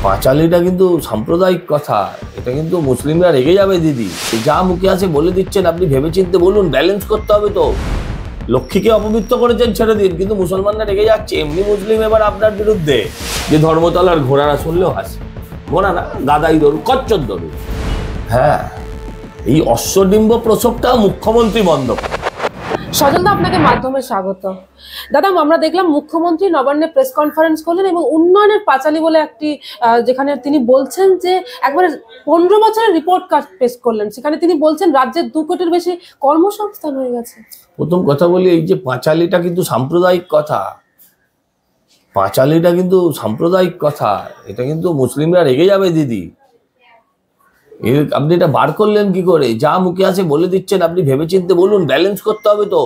পাঁচালীটা কিন্তু সাম্প্রদায়িক কথা, এটা কিন্তু মুসলিমরা রেগে যাবে দিদি। যা মুখে আছে বলে দিচ্ছেন, আপনি ভেবেচিন্তে বলুন, ব্যালেন্স করতে হবে তো। লক্ষ্মীকে অপবিত্র করেছেন ছেড়ে দিন, কিন্তু মুসলমানরা রেগে যাচ্ছে। এমনি মুসলিম এবার আপনার বিরুদ্ধে যে ধর্মতলার ঘোড়ারা শুনলেও হাসে, ঘোড়া না গাদাই ধরুন, কচ্ছপ ধরুন। হ্যাঁ, এই অশ্বডিম্ব প্রসবটা মুখ্যমন্ত্রী বন্ধ করে। সজলদা, আপনাকে মাধ্যমে স্বাগত। দাদা, আমরা দেখলাম মুখ্যমন্ত্রী নবান্নে প্রেস কনফারেন্স করলেন এবং উন্নয়নের পাঁচালী বলে একটি, যেখানে তিনি বলছেন যে একবারে 15 বছরের রিপোর্ট কার্ড পেশ করলেন। সেখানে তিনি বলছেন রাজ্যের 2 কোটির বেশি কর্মসংস্থান হয়ে গেছে। প্রথম কথা বলি, এই যে পাঁচালীটা কিন্তু সাম্প্রদায়িক কথা, পাঁচালীটা কিন্তু সাম্প্রদায়িক কথা, এটা কিন্তু মুসলিমরা রেগে যাবে দিদি। আপনি এটা বার করলেন কি করে? যা মুখে আছে বলে দিচ্ছেন, আপনি ভেবেচিন্তে বলুন, ব্যালেন্স করতে হবে তো।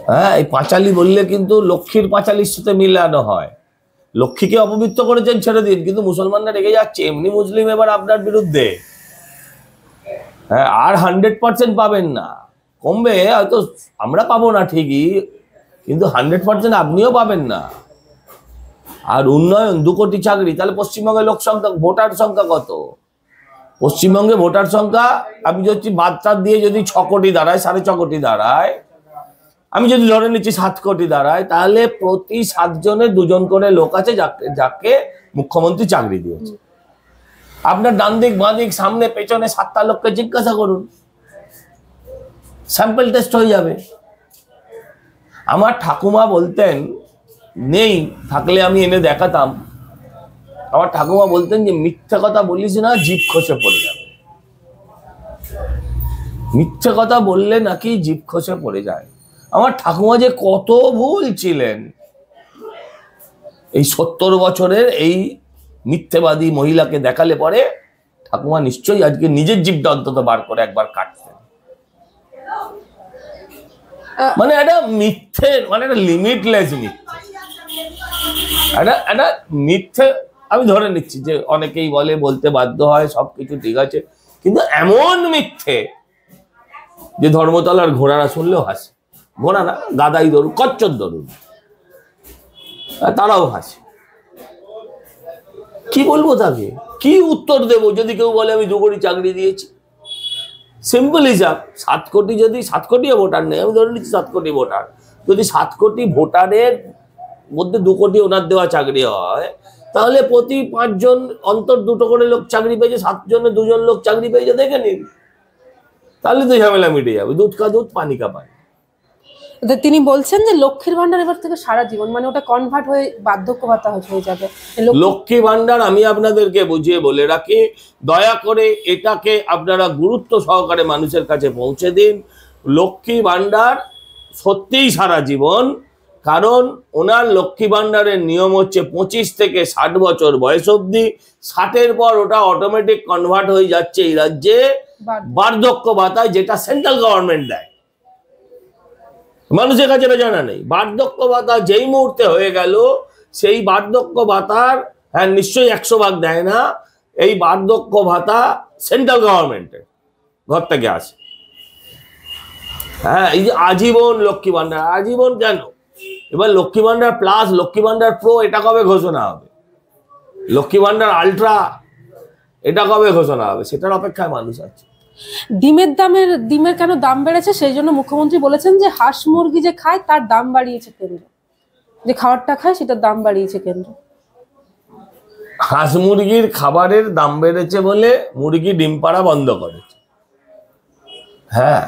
হ্যাঁ, এই পাঁচালী বললে কিন্তু লক্ষ্মীর পাঁচালীর সাথে মিলানো হয়। লক্ষ্মীকে অপবিত্র করেছেন ছেড়ে দিন, কিন্তু মুসলমানরা রেগে যাচ্ছে। এমনি মুসলিম এবার আপনার বিরুদ্ধে। হ্যাঁ, আর 100% পাবেন না, কমবে হয়তো, আমরা পাবো না ঠিকই, কিন্তু 100% আপনিও পাবেন না। আর উন্নয়ন 2 কোটি চাকরি, তাহলে পশ্চিমবঙ্গের লোক সংখ্যা, ভোটার সংখ্যা কত? পশ্চিমবঙ্গে ভোটার সংখ্যা আমি যদি বাচ্চা দিয়ে যদি 6 কোটি দাঁড়ায়, 6.5 কোটি দাঁড়ায়, আমি যদি ধরে নিচ্ছি 7 কোটি দাঁড়ায়, তাহলে প্রতি 7 জনের 2 জন করে লোক আছে যাকে মুখ্যমন্ত্রী চাকরি দিয়েছে। আপনার ডান দিক বাঁ দিক সামনে পেছনে 7টা লোককে জিজ্ঞাসা করুন, স্যাম্পল টেস্ট হয়ে যাবে। আমার ঠাকুমা বলতেন, নেই থাকলে আমি এনে দেখাতাম, আমার ঠাকুমা বলতেন যে মিথ্যে কথা বলিস না, জিভ খসে পড়ে যাবে। মিথ্যে কথা বললে নাকি জিভ খসে পড়ে যায়। আমার ঠাকুমা যে কত ভুল ছিলেন, এই 70 বছরের এই মিথ্যেবাদী মহিলাকে দেখালে পরে ঠাকুমা নিশ্চয়ই আজকে নিজের জিভটা অন্তত বার করে একবার কাটতেন। মানে একটা মিথ্যে, মানে একটা লিমিটলেস মিথ্যে, একটা মিথ্যে। আমি ধরে নিচ্ছি যে অনেকেই বলে, বলতে বাধ্য হয়, সবকিছু ঠিক আছে, কিন্তু এমন মিথ্যে যে ধর্মতলার ঘোড়ারা শুনলেও হাসে। ঘোড়া না গাদাই ধরুন, কচ্ছপ ধরুন, তারাও হাসে। কি বলবো তাকে, কি উত্তর দেব যদি কেউ বলে আমি 2 কোটি চাকরি দিয়েছি? সিম্পল হিসাব, 7 কোটি, যদি 7 কোটি ভোটার নেই, আমি ধরে নিচ্ছি 7 কোটি ভোটার, যদি 7 কোটি ভোটারের মধ্যে 2 কোটি ওনার দেওয়া চাকরি হয়, তাহলে প্রতি 5 জন অন্তর 2টো করে লোক চাকরি পেয়েছে, 7 জনে 2 জন লোক চাকরি পেয়েছে, দেখে নিন, তাহলে তো ঝামেলা মিটে যাবে। দুধ কা দুধ, পানি কা পানি। তিনি বলছেন যে লক্ষ্মীর ভান্ডার এবার থেকে সারা জীবন, মানে ওটা কনভার্ট হয়ে বার্ধক্য ভাতা হয়ে যাবে। লক্ষ্মী ভান্ডার আমি আপনাদেরকে বুঝিয়ে বলে রাখি, দয়া করে এটাকে আপনারা গুরুত্ব সহকারে মানুষের কাছে পৌঁছে দিন। লক্ষ্মী ভান্ডার সত্যিই সারা জীবন, কারণ ওনার লক্ষ্মী ভান্ডারের নিয়ম হচ্ছে 25 থেকে 60 বছর বয়স অবধি, 60-এর পর ওটা অটোমেটিক কনভার্ট হয়ে যাচ্ছে এই রাজ্যে বার্ধক্য ভাতায়, যেটা সেন্ট্রাল গভর্নমেন্ট দেয়। মানুষের কাছে এটা জানা নেই। বার্ধক্য ভাতা যেই মুহূর্তে হয়ে গেল, সেই বার্ধক্য ভাতার, হ্যাঁ নিশ্চয়ই 100 ভাগ দেয় না, এই বার্ধক্য ভাতা সেন্ট্রাল গভর্নমেন্টের ঘর থেকে আসে। হ্যাঁ, এই যে আজীবন লক্ষ্মী ভান্ডার, আজীবন কেন? এবার লক্ষ্মী ভান্ডার প্লাস, লক্ষ্মী ভান্ডার প্রো, এটা কবে ঘোষণা হবে? লক্ষ্মী ভান্ডার আলট্রা, এটা কবে ঘোষণা হবে? সেটার অপেক্ষায় মানুষ আছে। ডিমের কেন দাম বেড়েছে, সেই জন্য মুখ্যমন্ত্রী বলেছেন যে হাঁস মুরগি যে খায় তার দাম বাড়িয়েছে কেন্দ্র, যে খাবারটা খায় সেটার দাম বাড়িয়েছে কেন্দ্র। হাঁস মুরগির খাবারের দাম বেড়েছে বলে মুরগি ডিম পাড়া বন্ধ করেছে। হ্যাঁ,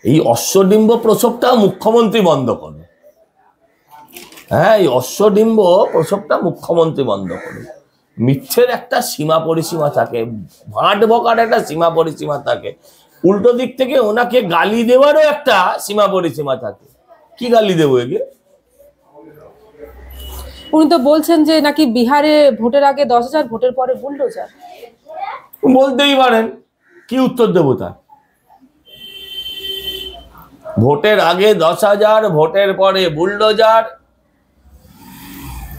এই অশ্বডিম্ব প্রসবটা মুখ্যমন্ত্রী বন্ধ করে। হ্যাঁ, এই অশ্বডিম্ব প্রসবটা মুখ্যমন্ত্রী বন্ধ করে। মিথ্যের একটা সীমা পরিসীমা থাকে, ভাঁট বকার একটা সীমা পরিসীমা থাকে, উল্টো দিক থেকে ওনাকে গালি দেওয়ারও একটা সীমা পরিসীমা থাকে। কি গালি দেবো একে? উনি তো বলছেন যে নাকি বিহারে ভোটের আগে 10,000, ভোটের পরে বুলডোজার। বলতেই পারেন, কি উত্তর দেবো তার? ভোটের আগে 10,000, ভোটের পরে বুলডোজার,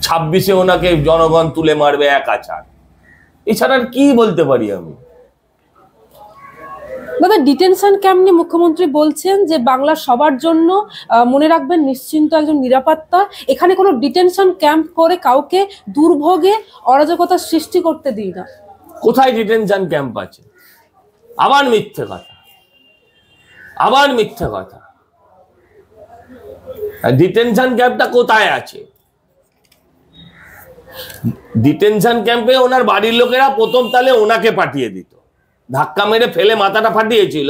26-এ ওনাকে জনগণ তুলে মারবে 1 আছাড়। এছাড়া কি বলতে পারি আমি? দাদা ডিটেনশন ক্যাম্প নিয়ে মুখ্যমন্ত্রী বলছেন যে বাংলা সবার জন্য, মনে রাখবেন নিশ্চিন্ত একজন নিরাপত্তা, এখানে কোনো ডিটেনশন ক্যাম্প করে কাউকে দুর্ভোগে অরাজকতার সৃষ্টি করতে দিই না। কোথায় ডিটেনশন ক্যাম্প আছে? আবার মিথ্যে কথা, আবার মিথ্যে কথা। ডিটেনশন ক্যাম্পটা কোথায় আছে? ডিটেনশন ক্যাম্পে ওনার বাড়ির লোকেরা প্রথম তালে ওনাকে পাঠিয়ে দিত, ধাক্কা মেরে ফেলে মাথাটা ফাটিয়েছিল।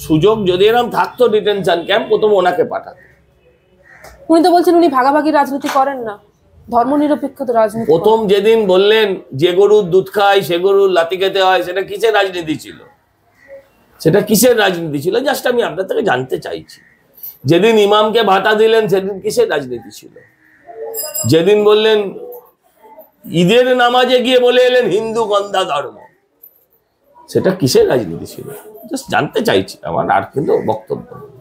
সুযোগ যদি এরকম থাকতো ডিটেনশন ক্যাম্প, প্রথম ওনাকে পাঠাতো। উনি তো বলছেন উনি ভাগাভাগি রাজনীতি করেন না, ধর্মনিরপেক্ষ রাজনীতি। প্রথম যেদিন বললেন যে গরুর দুধ খায় সে গরুর লাথি খেতে হয়, সেটা কিসের রাজনীতি ছিল? সেটা কিসের রাজনীতি ছিল? জাস্ট আমি আপনার থেকে জানতে চাইছি। যেদিন ইমামকে ভাতা দিলেন সেদিন কিসের রাজনীতি ছিল? যেদিন বললেন ঈদের নামাজে গিয়ে বলে এলেন হিন্দু গন্ধা ধর্ম, সেটা কিসের রাজনীতি ছিল? জাস্ট জানতে চাইছি, আমার আর কিন্তু বক্তব্য নেই।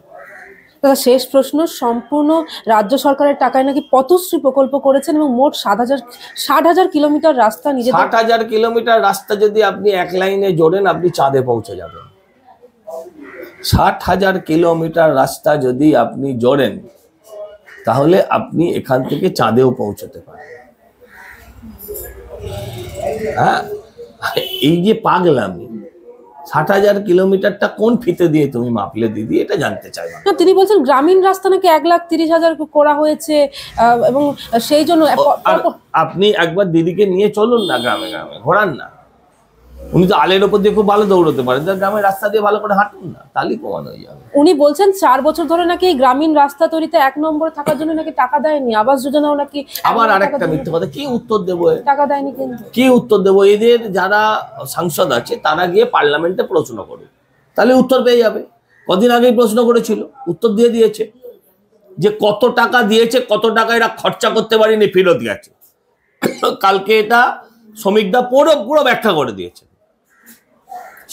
দাদা শেষ প্রশ্ন, সম্পূর্ণ রাজ্য সরকারের টাকায় নাকি পথশ্রী প্রকল্প করেছেন এবং মোট 60,000 কিলোমিটার রাস্তা নিজেদের। 60,000 কিলোমিটার রাস্তা যদি আপনি এক লাইনে জোড়েন, আপনি চাঁদে পৌঁছে যাবেন। 60,000 কিলোমিটার রাস্তা যদি আপনি জোড়েন, তাহলে আপনি এখান থেকে চাঁদেও পৌঁছতে পারেন। হ্যাঁ, এই যে পাগলামি, 60,000 কিলোমিটারটা কোন ফিতে দিয়ে তুমি মাপলে দিদি, এটা জানতে চাই। তিনি বলছেন গ্রামীণ রাস্তা নাকি 1,30,000 করা হয়েছে এবং সেই জন্য। আপনি একবার দিদিকে নিয়ে চলুন না গ্রামে গ্রামে, ঘোরান না। উনি তো আলের ওপর দিয়ে খুব ভালো দৌড়তে পারেন, তার গ্রামের রাস্তা দিয়ে ভালো করে হাঁটুন না, তাহলেই কমানো হয়ে যাবে। উনি বলছেন 4 বছর ধরে নাকি এই গ্রামীণ রাস্তা তৈরিতে 1 নম্বরে থাকার জন্য নাকি টাকা দেয়নি, আবাস যোজনাও নাকি। আবার আরেকটা মিথ্যে কথা, কি উত্তর দেবো? টাকা দেয়নি কিন্তু কি উত্তর দেবো? এদের যারা সাংসদ আছে তারা গিয়ে পার্লামেন্টে প্রশ্ন করুক, তাহলে উত্তর পেয়ে যাবে। কদিন আগেই প্রশ্ন করেছিল, উত্তর দিয়ে দিয়েছে যে কত টাকা দিয়েছে, কত টাকা এরা খরচা করতে পারেনি, ফেরত গেছে। কালকে এটা শ্রমিকদা পুরো ব্যাখ্যা করে দিয়েছে।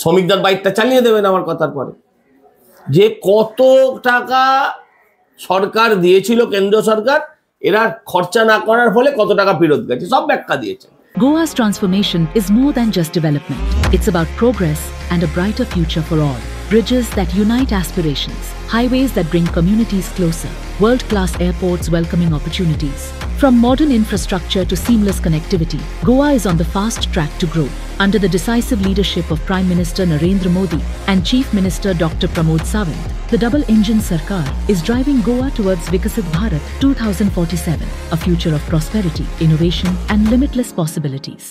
শ্রমিকদার বাইকটা চালিয়ে দেবেন আমার কথার পরে, যে কত টাকা সরকার দিয়েছিল, কেন্দ্র সরকার, এরা খরচা না করার ফলে কত টাকা ফেরত গেছে, সব ব্যাখ্যা দিয়েছে। Goa's transformation is more than just development. It's about progress and a brighter future for all. Bridges that unite aspirations, highways that bring communities closer, world-class airports welcoming opportunities. From modern infrastructure to seamless connectivity, Goa is on the fast track to grow. Under the decisive leadership of Prime Minister Narendra Modi and Chief Minister Dr. Pramod Sawant, the double-engine Sarkar is driving Goa towards Vikasit Bharat 2047, a future of prosperity, innovation and limitless possibilities.